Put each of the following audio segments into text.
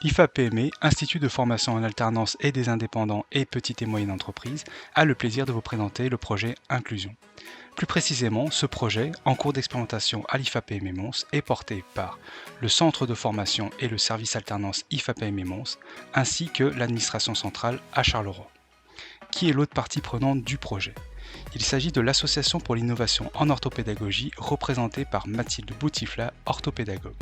L'IFA-PME, Institut de formation en alternance et des indépendants et petites et moyennes entreprises, a le plaisir de vous présenter le projet Inclusion. Plus précisément, ce projet, en cours d'expérimentation à l'IFA-PME Mons, est porté par le Centre de formation et le service alternance IFA-PME Mons, ainsi que l'administration centrale à Charleroi. Qui est l'autre partie prenante du projet? Il s'agit de l'Association pour l'innovation en orthopédagogie, représentée par Mathilde Boutifla, orthopédagogue.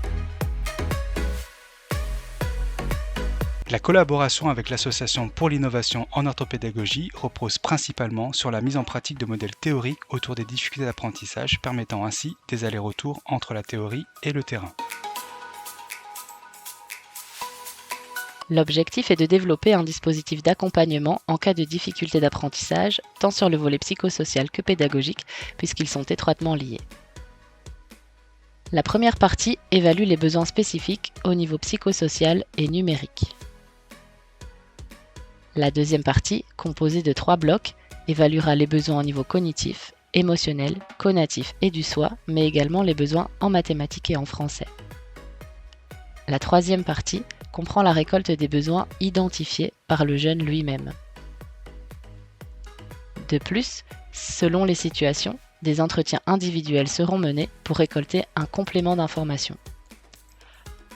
La collaboration avec l'Association pour l'innovation en orthopédagogie repose principalement sur la mise en pratique de modèles théoriques autour des difficultés d'apprentissage, permettant ainsi des allers-retours entre la théorie et le terrain. L'objectif est de développer un dispositif d'accompagnement en cas de difficultés d'apprentissage, tant sur le volet psychosocial que pédagogique, puisqu'ils sont étroitement liés. La première partie évalue les besoins spécifiques au niveau psychosocial et numérique. La deuxième partie, composée de 3 blocs, évaluera les besoins au niveau cognitif, émotionnel, conatif et du soi, mais également les besoins en mathématiques et en français. La troisième partie comprend la récolte des besoins identifiés par le jeune lui-même. De plus, selon les situations, des entretiens individuels seront menés pour récolter un complément d'informations.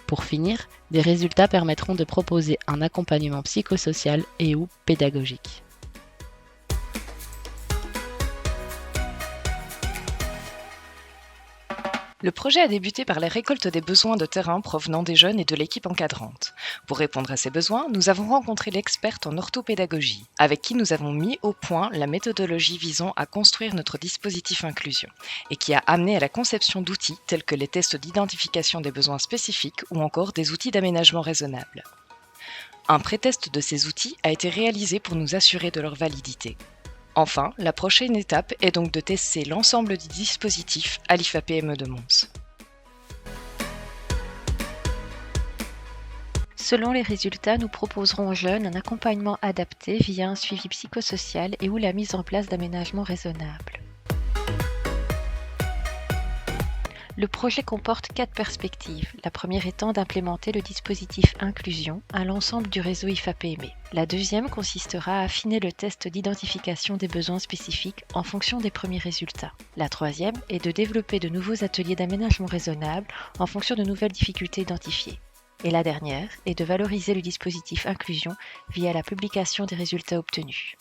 Pour finir, des résultats permettront de proposer un accompagnement psychosocial et/ou pédagogique. Le projet a débuté par la récolte des besoins de terrain provenant des jeunes et de l'équipe encadrante. Pour répondre à ces besoins, nous avons rencontré l'experte en orthopédagogie, avec qui nous avons mis au point la méthodologie visant à construire notre dispositif inclusion, et qui a amené à la conception d'outils tels que les tests d'identification des besoins spécifiques ou encore des outils d'aménagement raisonnable. Un pré-test de ces outils a été réalisé pour nous assurer de leur validité. Enfin, la prochaine étape est donc de tester l'ensemble du dispositif à l'IFA-PME de Mons. Selon les résultats, nous proposerons aux jeunes un accompagnement adapté via un suivi psychosocial et ou la mise en place d'aménagements raisonnables. Le projet comporte 4 perspectives, la première étant d'implémenter le dispositif Inclusion à l'ensemble du réseau IFA-PME. La deuxième consistera à affiner le test d'identification des besoins spécifiques en fonction des premiers résultats. La troisième est de développer de nouveaux ateliers d'aménagement raisonnable en fonction de nouvelles difficultés identifiées. Et la dernière est de valoriser le dispositif Inclusion via la publication des résultats obtenus.